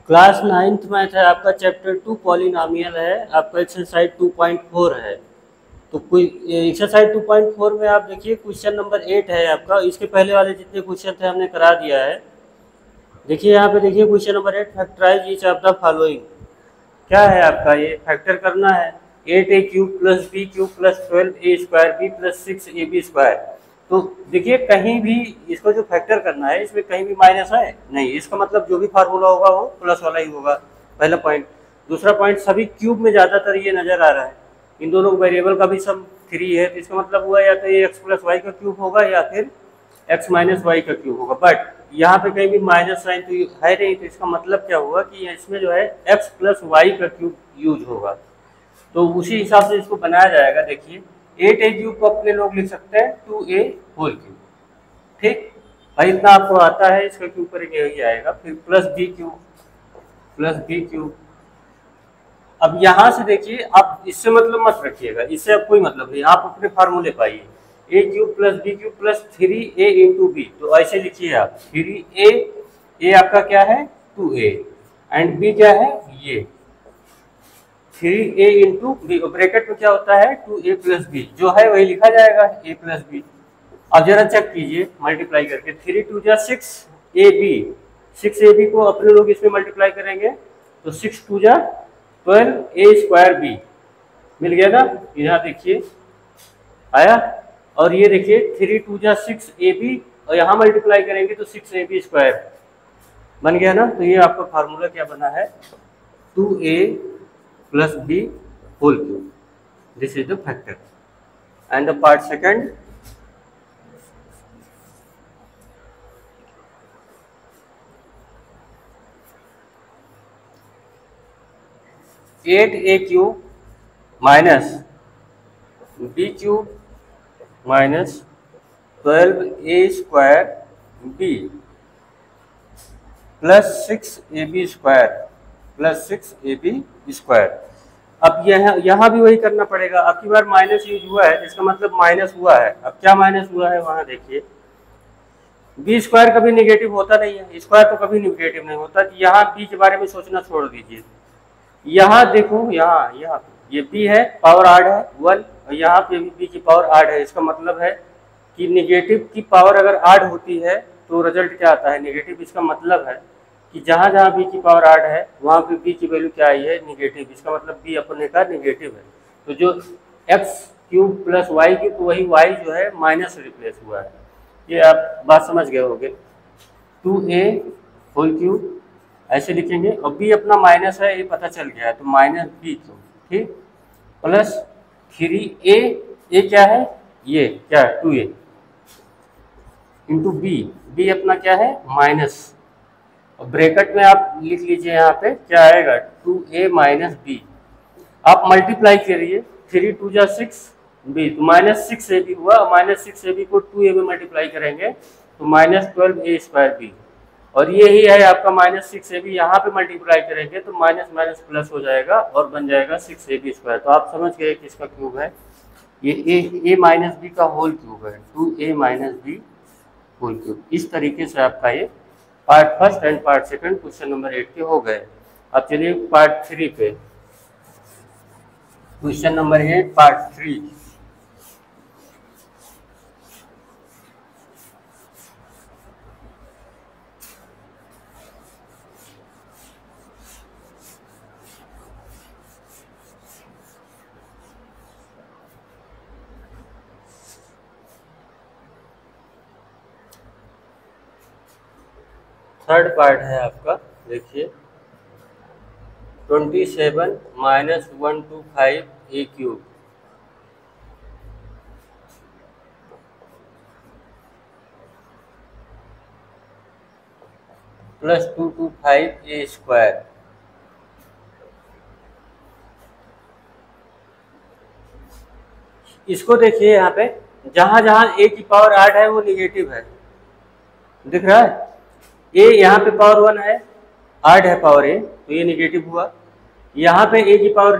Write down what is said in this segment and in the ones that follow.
Class 9th math है आपका, chapter 2 polynomial है आपका, एक्सरसाइज 2.4 है। तो कोई एक्सरसाइज 2.4 में आप देखिए क्वेश्चन नंबर 8 है आपका। इसके पहले वाले जितने क्वेश्चन थे हमने करा दिया है। देखिए यहाँ पे देखिए question number 8, factorise each of the following. क्या है आपका, ये फैक्टर करना है 8a³ plus b³ plus 12a² plus 6ab²। तो देखिए कहीं भी इसको जो फैक्टर करना है इसमें कहीं भी माइनस है नहीं, इसका मतलब जो भी फार्मूला होगा वो प्लस वाला ही होगा, पहला पॉइंट। दूसरा पॉइंट, सभी क्यूब में ज़्यादातर ये नज़र आ रहा है, इन दोनों वेरिएबल का भी सम 3 है, तो इसका मतलब हुआ या तो ये x प्लस वाई का क्यूब होगा या फिर x माइनस वाई का क्यूब होगा। बट यहाँ पे कहीं भी माइनस साइन तो है नहीं, तो इसका मतलब क्या हुआ कि इसमें जो है x प्लस वाई का क्यूब यूज होगा। तो उसी हिसाब से इसको बनाया जाएगा। देखिए 8a³ को अपने लोग लिख सकते हैं 2a होल क्यूब, ठीक भाई, इतना आपको आता है, इसका क्यूब करेंगे यही आएगा। फिर प्लस b³ अब यहाँ से देखिए, आप इससे मतलब मत रखिएगा, इससे अब कोई मतलब नहीं, आप अपने फार्मूले पाइए। a³ plus b³ plus 3a into B, तो ऐसे लिखिए आप 3a, a आपका क्या है 2a एंड b क्या है ये 3a इंटू बी, ब्रैकेट में क्या होता है 2a प्लस बी, जो है वही लिखा जाएगा a प्लस बी। अब जरा चेक कीजिए मल्टीप्लाई करके, 3 2 जा 6ab, 6ab को अपने लोग इसमें मल्टीप्लाई करेंगे तो 6 2 जा 12a²b मिल गया ना। यहाँ देखिए आया, और ये देखिए 3 2 जा 6ab और यहाँ मल्टीप्लाई करेंगे तो 6ab² बन गया ना। तो ये आपका फार्मूला क्या बना है 2a plus b whole cube, this is the factor. And the part second, (8a³ minus b³ minus 12a² plus 6ab² plus 6ab²। अब यहाँ भी वही करना पड़ेगा, अब की बार माइनस यूज हुआ है, इसका मतलब माइनस हुआ है। अब क्या माइनस हुआ है वहां देखिए, b² कभी निगेटिव होता नहीं है, स्क्वायर तो कभी निगेटिव नहीं होता। यहाँ b के बारे में सोचना छोड़ दीजिए, यहाँ देखो, यहाँ ये b है, पावर 8 है 1, और यहाँ पे भी b की पावर 8 है। इसका मतलब है कि निगेटिव की पावर अगर 8 होती है तो रिजल्ट क्या आता है नेगेटिव। इसका मतलब है कि जहाँ जहाँ b की पावर 8 है वहाँ पे b की वैल्यू क्या आई है निगेटिव, इसका मतलब b अपने का निगेटिव है। तो जो x³ प्लस y³ तो वही y जो है माइनस रिप्लेस हुआ है। ये आप बात समझ गए होंगे। 2a होल क्यूब ऐसे लिखेंगे, और b अपना माइनस है ये पता चल गया है, तो माइनस b क्यूब, ठीक, प्लस 3a, a क्या है ये क्या है 2a इंटू b अपना क्या है माइनस, और ब्रैकेट में आप लिख लीजिए यहाँ पे क्या आएगा 2a माइनस b। आप मल्टीप्लाई करिए 3 2 जा 6b, तो माइनस 6ab हुआ, माइनस 6ab को 2a में मल्टीप्लाई करेंगे तो माइनस 12a²b, और ये ही है आपका माइनस 6ab, यहाँ पे मल्टीप्लाई करेंगे तो माइनस माइनस प्लस हो जाएगा और बन जाएगा 6ab²। तो आप समझ गए किसका क्यूब है ये, a माइनस बी का होल क्यूब है, 2a minus B whole cube. इस तरीके से आपका ये part first and part second question number 8 के हो गए। अब चलिए पार्ट 3 पे, question number 8 part 3। Third part है आपका, देखिए 27 माइनस 125a³ प्लस 225a²। इसको देखिए यहाँ पे, जहां जहां a की पावर 8 है वो निगेटिव है, दिख रहा है। a यहाँ पे पावर 1 है, 8 है पावर a, तो ये निगेटिव हुआ। यहाँ पे a की पावर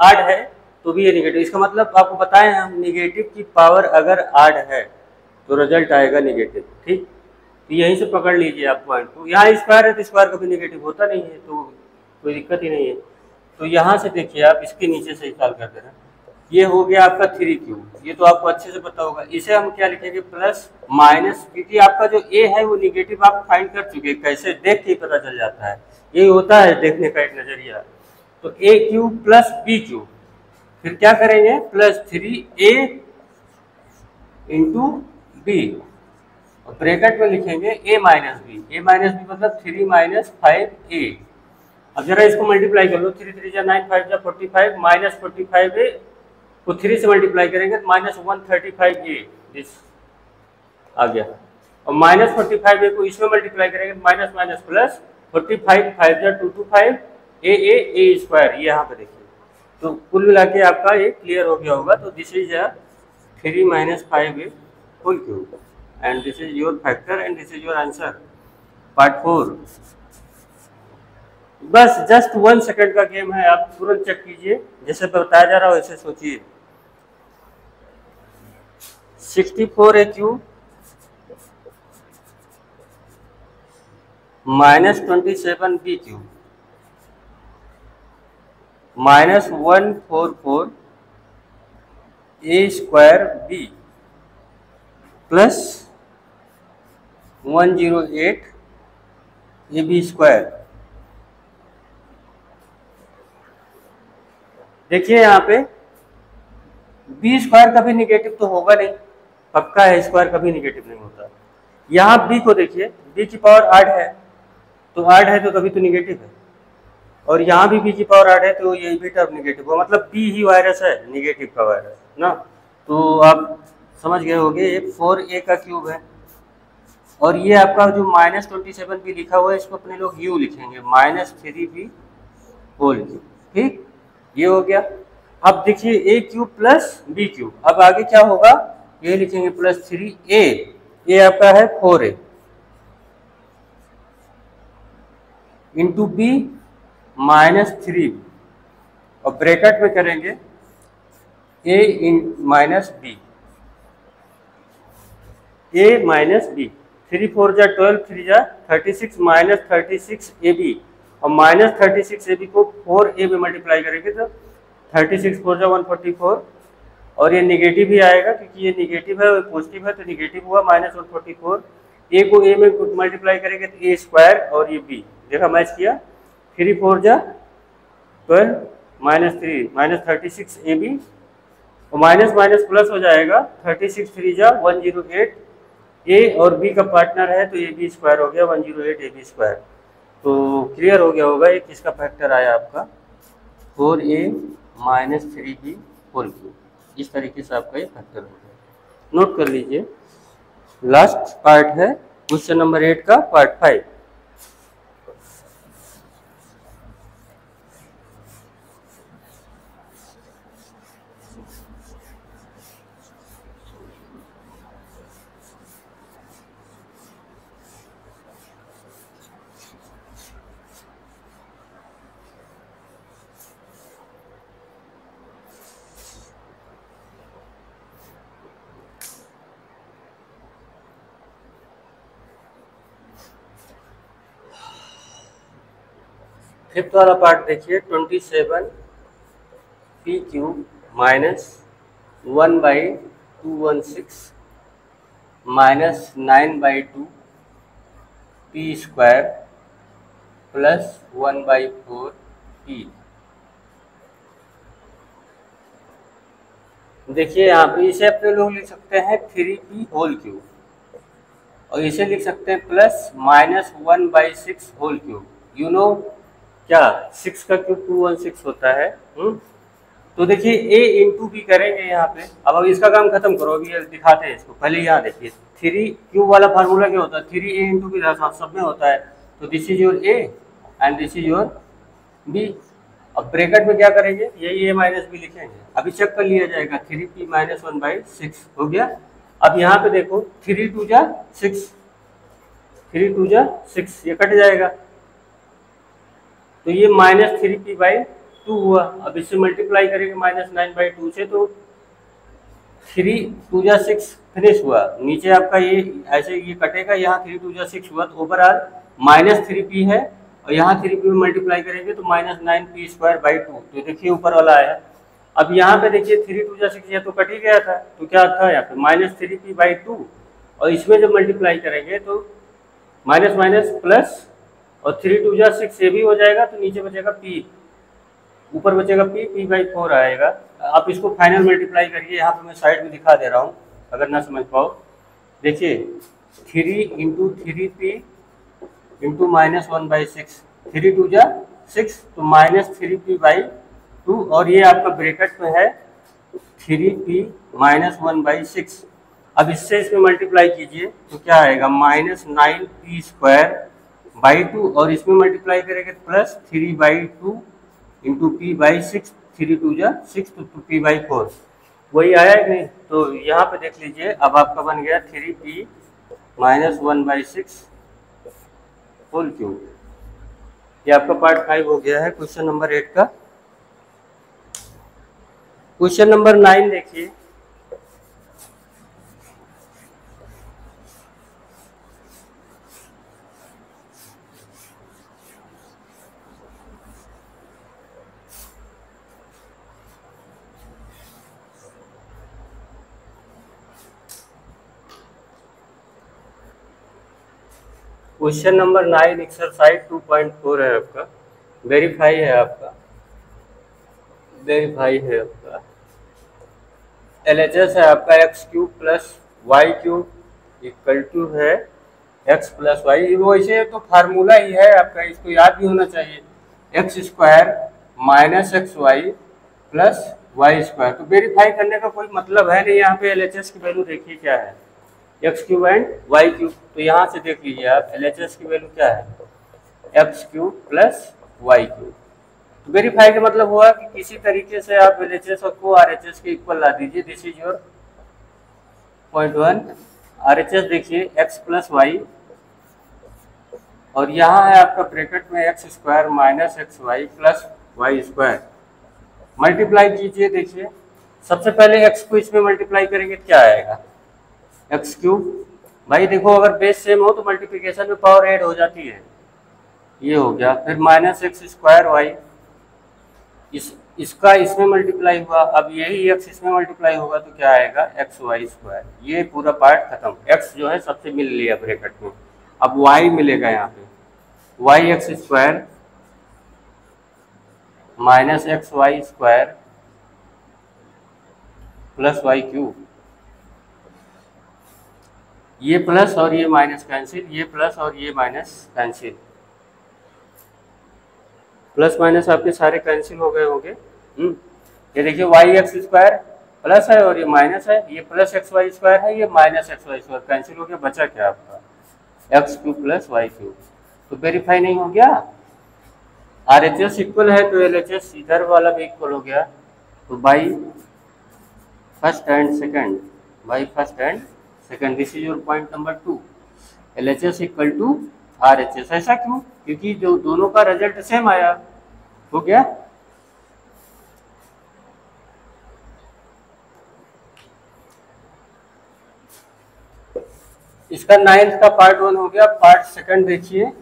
8 है तो भी ये निगेटिव। इसका मतलब आपको बताएं हम, निगेटिव की पावर अगर 8 है तो रिजल्ट आएगा निगेटिव, ठीक। तो यहीं से पकड़ लीजिए आप पॉइंट को। यहाँ स्क्वायर है तो स्क्वायर कभी नेगेटिव होता नहीं है, तो कोई दिक्कत ही नहीं है। तो यहाँ से देखिए आप इसके नीचे से निकाल कर देना। ये हो गया आपका 3 क्यूब, ये तो आपको अच्छे से पता होगा। इसे हम क्या लिखेंगे, प्लस माइनस, क्योंकि आपका जो ए है वो निगेटिव आप फाइंड कर चुके हैं, कैसे देख के ही पता चल जाता है, यही होता है देखने का एक नजरिया। तो a cube plus b cube, फिर क्या करेंगे, प्लस 3a इंटू बी, और ब्रैकेट में लिखेंगे a minus b. A minus b मतलब 3 माइनस 5a। अब जरा इसको मल्टीप्लाई कर लो, 3 3 जा 9, 5 जा 45, माइनस 45a को 3 से मल्टीप्लाई करेंगे तो माइनस 135a, दिस आ गया। और माइनस 45a को इसमें मल्टीप्लाई करेंगे माइनस माइनस प्लस 45, 5 जा 225 a स्क्वायर, ये यहाँ पे देखिए। तो कुल मिला के आपका ये क्लियर हो गया होगा। तो this is 3 minus 5a whole cube, and this is your factor, and this is your answer, part 4। बस जस्ट 1 सेकंड का गेम है, आप तुरंत चेक कीजिए, जैसे बताया जा रहा हो वैसे सोचिए। 64a cube minus 27b cube minus 144 a square b plus 108 ab square. देखिए यहाँ पे बी स्क्वायर कभी निगेटिव तो होगा नहीं, पक्का है, स्क्वायर कभी निगेटिव नहीं होता। यहाँ बी को देखिए, बी की पावर 8 है, तो 8 है तो कभी तो निगेटिव है, और यहाँ भी बी की पावर 8 है तो ये भी टर्म निगेटिव हो, मतलब बी ही वायरस है, निगेटिव का वायरस ना। तो आप समझ गए होंगे, ये 4a का क्यूब है, और ये आपका जो माइनस 27b लिखा हुआ है इसको अपने लोग यू लिखेंगे, माइनस 3b होल क्यूब, ठीक, ये हो गया। अब देखिए ए क्यूब प्लस बी क्यूब, अब आगे क्या होगा, ये लिखेंगे प्लस 3a, ये आपका है 4a into B minus 3b, और ब्रैकेट में करेंगे a इन minus b, a minus b, 3 4 जा 12, 3 जा 36 माइनस 36ab, और माइनस 36ab को 4a में मल्टीप्लाई करेंगे तो 36 4 जा 144, और ये निगेटिव ही आएगा क्योंकि ये निगेटिव है और पॉजिटिव है, तो निगेटिव हुआ माइनस 144। ए को ए में मल्टीप्लाई करेंगे तो ए स्क्वायर, और ये बी देखा मैच किया, 3 4 जा 12 माइनस 3 माइनस 36ab, और माइनस माइनस प्लस हो जाएगा, 36 3 जा 108, ए और बी का पार्टनर है तो ए बी स्क्वायर हो गया 108 ए बी स्क्वायर। तो क्लियर हो गया होगा, एक किसका फैक्टर आया आपका 4a minus 3b whole cube, इस तरीके से आपका ये फैक्टर हो गया। नोट कर लीजिए, लास्ट पार्ट है क्वेश्चन नंबर 8 का पार्ट 5। फिफ्थ वाला पार्ट देखिए, 27 P cube minus 1/216 minus 9/2 P square plus 1/4 P. देखिए यहाँ पे इसे अपने लोग लिख सकते हैं 3p होल क्यूब, और इसे लिख सकते हैं plus minus 1/6 whole cube. You know क्या 6 का क्यूब 216 होता है। तो देखिए a इंटू बी करेंगे यहाँ पे। अब इसका काम खत्म करो, अभी दिखाते हैं इसको। पहले यहाँ देखिए 3 क्यूब वाला फार्मूला क्या होता है, 3a इंटू बी सब में होता है। तो this is your a and this is your b। अब ब्रैकेट में क्या करेंगे, यही a माइनस बी लिखेंगे। अभी चेक कर लिया जाएगा, 3p माइनस 1/6 हो गया। अब यहाँ पे देखो 3 2 जा 6, 3 2 जा 6, ये कट जाएगा तो ये माइनस 3p/2 हुआ। अब इससे मल्टीप्लाई करेंगे माइनस 9/2 से, तो थ्री टू जा सिक्स फिनिश हुआ, नीचे आपका ये ऐसे ये कटेगा, यहाँ थ्री टू जा सिक्स हुआ, तो ओवरऑल माइनस थ्री पी है, और यहाँ थ्री पी में मल्टीप्लाई करेंगे तो minus nine p square by to, तो देखिए ऊपर वाला आया। अब यहाँ पे देखिए थ्री टू जा सिक्स, ये तो कट ही गया था, तो क्या था यहाँ पे minus three p by two, और इसमें जब मल्टीप्लाई करेंगे तो माइनस माइनस प्लस, और थ्री टू जा सिक्स ये भी हो जाएगा, तो नीचे बचेगा पी, ऊपर बचेगा पी, पी बाई फोर आएगा। आप इसको फाइनल मल्टीप्लाई करिए, यहाँ पे मैं साइड में दिखा दे रहा हूँ अगर ना समझ पाओ। देखिए three into three p into minus one by six, three two जा सिक्स, तो minus three p by two, और ये आपका ब्रैकेट में है three p minus one by six. अब इससे इसमें मल्टीप्लाई कीजिए तो क्या आएगा, minus nine p square by two, और इसमें मल्टीप्लाई करेंगे plus three by two into p by six, three two जा सिक्स, तो पी बाई फोर, वही आया कि नहीं। तो यहाँ पे देख लीजिए, अब आपका बन गया three p minus one by six whole cube. ये आपका पार्ट 5 हो गया है क्वेश्चन नंबर 8 का। क्वेश्चन नंबर 9 देखिए, क्वेश्चन नंबर 9 एक्सरसाइज 2.4 है आपका, वेरीफाई है आपका, वेरीफाई है आपका। LHS है आपका x cube plus y cube equal to है एक्स प्लस वाई, वैसे तो फार्मूला ही है आपका, इसको याद भी होना चाहिए, x square minus x y plus y square. तो वेरीफाई करने का कोई मतलब है नहीं, यहाँ पे LHS की वैल्यू देखिए क्या है, x cube and y cube, तो यहाँ से देख लीजिए आप LHS की वैल्यू क्या है, x cube plus y cube. तो वेरीफाई का मतलब हुआ कि किसी तरीके से आप LHS को RHS के इक्वल ला दीजिए। This is your point one. RHS देखिए एक्स प्लस वाई, और यहाँ है आपका ब्रैकेट में x square minus x y plus y square. Multiply कीजिए, देखिए सबसे पहले एक्स को इसमें मल्टीप्लाई करेंगे क्या आएगा, एक्स क्यूब। भाई देखो अगर बेस सेम हो तो मल्टीप्लिकेशन में पावर ऐड हो जाती है, ये हो गया। फिर माइनस एक्स स्क्वायर वाई, इसका इसमें मल्टीप्लाई हुआ, अब यही एक्स इसमें मल्टीप्लाई होगा तो क्या आएगा, एक्स वाई स्क्वायर। ये पूरा पार्ट खत्म, एक्स जो है सबसे मिल लिया ब्रैकेट में, अब वाई मिलेगा यहाँ पे, y x square minus x y square plus y cube. ये प्लस और ये माइनस कैंसिल, ये प्लस और ये माइनस कैंसिल, प्लस माइनस आपके सारे कैंसिल हो गए होंगे। ये देखिए वाई एक्स स्क्वायर प्लस है और ये माइनस है, ये प्लस एक्स वाई स्क्वायर है, ये minus x y square cancel हो गया, बचा क्या आपका x cube plus y cube. तो वेरीफाई नहीं हो गया, RHS इक्वल है तो LHS इधर वाला भी इक्वल हो गया, तो by first and second, by first and second, this is your point number 2, LHS equal to RHS। ऐसा क्यों, क्योंकि जो दोनों का रिजल्ट सेम आया, हो गया। इसका 9th का पार्ट 1 हो गया, पार्ट 2 देखिए।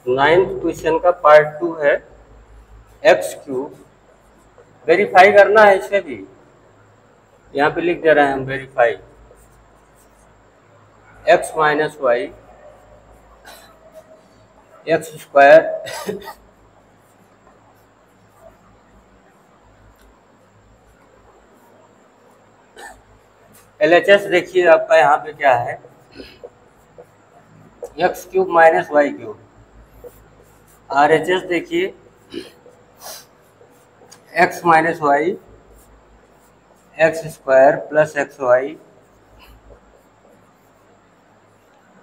नाइन्थ क्वेश्चन का पार्ट 2 है, एक्स क्यूब। वेरीफाई करना है इसे भी, यहाँ पे लिख दे रहे हैं हम verify, x minus y x square LHS देखिए आपका यहाँ पे क्या है, x cube minus y cube. RHS देखिए x minus y x square plus x y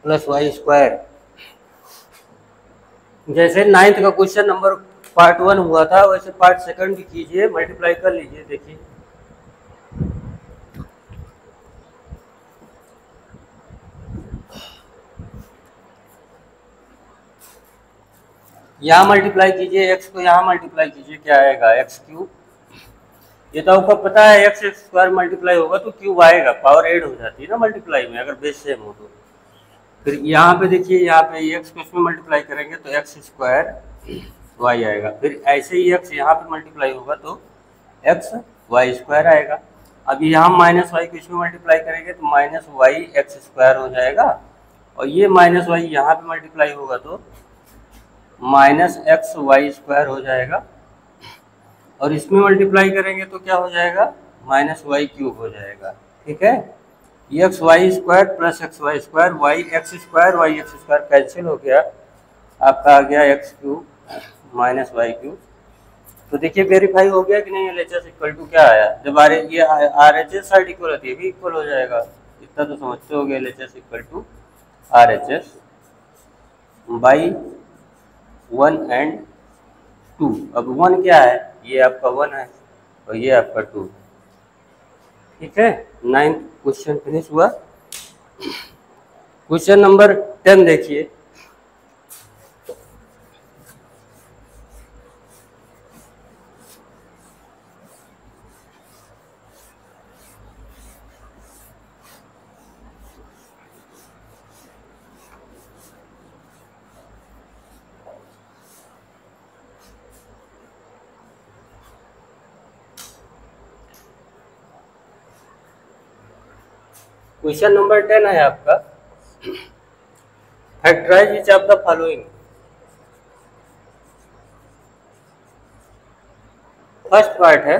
plus y square. जैसे नाइन्थ का क्वेश्चन नंबर पार्ट 1 हुआ था, वैसे पार्ट 2 भी कीजिए, मल्टीप्लाई कर लीजिए। देखिए यहाँ मल्टीप्लाई कीजिए, x को यहाँ मल्टीप्लाई कीजिए, क्या आएगा एक्स क्यूब। ये तो आपको पता है एक्स स्क्वायर मल्टीप्लाई होगा तो क्यूब आएगा, पावर ऐड हो जाती है ना मल्टीप्लाई में अगर बेस सेम हो तो। फिर यहाँ पे देखिए, यहाँ पे एक्स को इसमें मल्टीप्लाई करेंगे तो एक्स स्क्वायर वाई आएगा। फिर ऐसे ही एक्स यहाँ पे मल्टीप्लाई होगा तो एक्स वाई स्क्वायर आएगा। अब यहाँ माइनस वाई को इसमें मल्टीप्लाई करेंगे तो माइनस वाई एक्स स्क्वायर हो जाएगा, और ये माइनस वाई यहाँ पे मल्टीप्लाई होगा तो माइनस एक्स वाई स्क्वायर हो जाएगा, और इसमें मल्टीप्लाई करेंगे तो क्या हो जाएगा, माइनस वाई क्यूब हो जाएगा। ठीक है, x y square plus x y square, y x square cancel हो गया, आपका आ गया x cube minus y cube. तो देखिए वेरीफाई हो गया कि नहीं, L H S equal to क्या आया, जब R H S side equal होती है भी इक्वल हो जाएगा, इतना तो समझते हो गए। L H S equal to R H S by 1 and 2। अब 1 क्या है, ये आपका 1 है और ये आपका 2। ठीक है, 9th क्वेश्चन फिनिश हुआ। क्वेश्चन नंबर 10 देखिए। क्वेश्चन नंबर 10 है आपका, factorise each of the following. First part है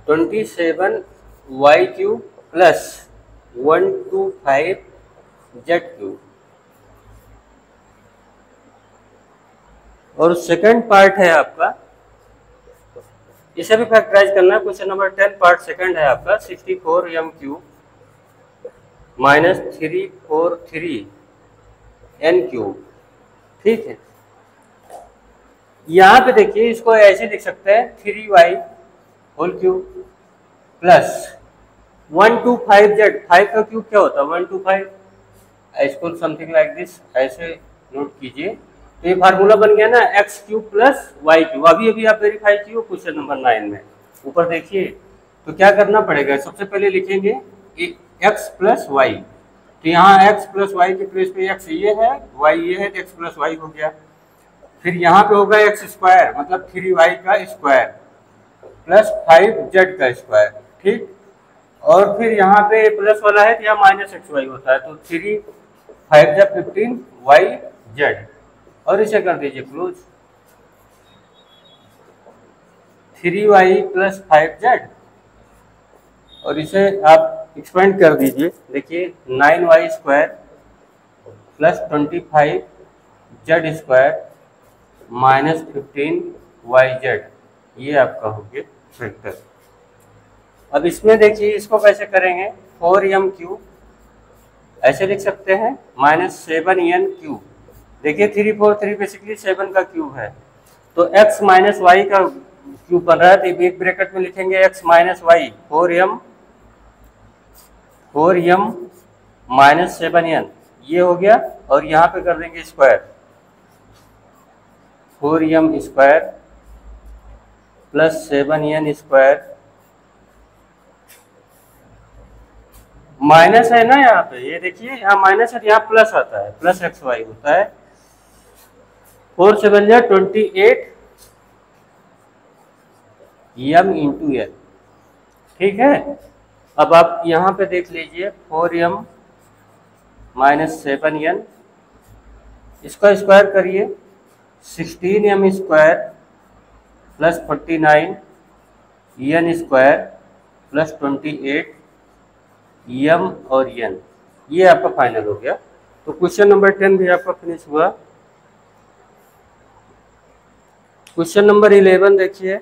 27 y cube plus 125 z cube, और सेकंड पार्ट है आपका, इसे भी फैक्टराइज करना है। क्वेश्चन नंबर 10 पार्ट सेकंड है आपका 64 m cube minus 343 n cube. ठीक है, यहाँ पे देखिए इसको ऐसे लिख सकते हैं 3y whole cube plus 125z, 5 का क्यूब क्या होता है 125, इसको समथिंग लाइक दिस ऐसे नोट कीजिए। तो ये फार्मूला बन गया ना x cube plus y cube. अभी अभी आप वेरीफाई किए क्वेश्चन नंबर 9 में, ऊपर देखिए। तो क्या करना पड़ेगा, सबसे पहले लिखेंगे एक्स प्लस वाई, तो यहाँ एक्स प्लस वाई के प्लेस पे एक्स ये है, वाई ये है, तो एक्स प्लस वाई हो गया। फिर यहाँ पे होगा एक्स स्क्वायर मतलब 3y का स्क्वायर प्लस 5z का स्क्वायर। ठीक, और फिर यहाँ पे प्लस वाला है तो यहाँ माइनस एक्स वाई होता है, तो 3 5 जा 15 वाई जेड, और इसे कर दीजिए क्लोज। 3y प्लस 5z, और इसे आप एक्सपेंड कर दीजिए। देखिए 9y square plus 25 z square minus 15 y z, ये आपका हो गया वेक्टर। अब इसमें देखिए इसको कैसे करेंगे, 4m क्यूब ऐसे लिख सकते हैं माइनस 7n क्यूब। देखिए 3 4 3 बेसिकली 7 का क्यूब है, तो x माइनस वाई का क्यूब बन रहा है, तो एक ब्रैकेट में लिखेंगे x minus Y 4m minus 7n, ये हो गया, और यहाँ पे कर देंगे square 4m square plus 7n square, minus है ना यहाँ पे, ये देखिए यहाँ माइनस है, यहाँ प्लस आता है, प्लस एक्स वाई होता है। 4 7 जा 28 m इंटू एल। ठीक है, अब आप यहाँ पे देख लीजिए 4m माइनस 7n, इसका स्क्वायर करिए 16m square plus 49 n square plus 28 m और n, ये आपका फाइनल हो गया। तो क्वेश्चन नंबर 10 भी आपका फिनिश हुआ। क्वेश्चन नंबर 11 देखिए।